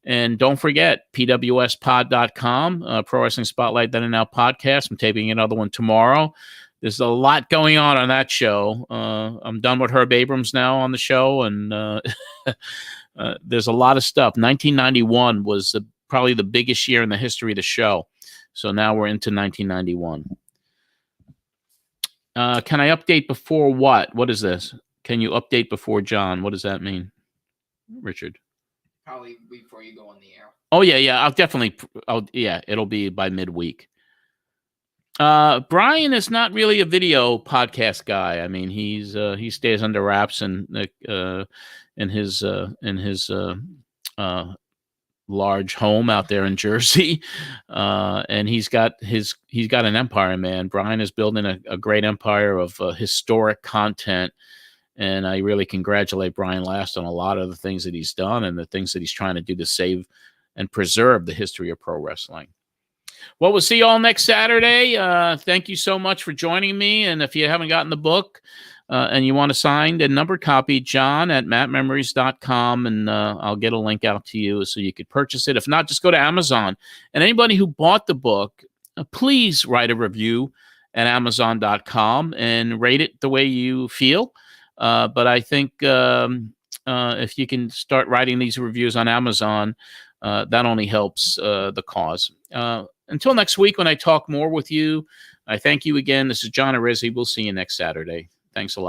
And don't forget pwspod.com, Pro Wrestling Spotlight, then in our podcast. I'm taping another one tomorrow. There's a lot going on that show. I'm done with Herb Abrams now on the show, and there's a lot of stuff. 1991 was probably the biggest year in the history of the show. So now we're into 1991. Can I update before what? What is this? Can you update before John? What does that mean, Richard? Probably before you go on the air. Oh, yeah. It'll be by midweek. Brian is not really a video podcast guy. I mean, he stays under wraps in his large home out there in Jersey, and he's got an empire, man. Brian is building a great empire of historic content, and I really congratulate Brian Last on a lot of the things that he's done and the things that he's trying to do to save and preserve the history of pro wrestling. Well, we'll see you all next Saturday. Thank you so much for joining me. And if you haven't gotten the book and you want a signed and numbered copy, John at mattmemories.com, and I'll get a link out to you so you could purchase it. If not, just go to Amazon. And anybody who bought the book, please write a review at amazon.com and rate it the way you feel. But I think if you can start writing these reviews on Amazon, that only helps the cause. Until next week when I talk more with you, I thank you again. This is John Arezzi. We'll see you next Saturday. Thanks a lot.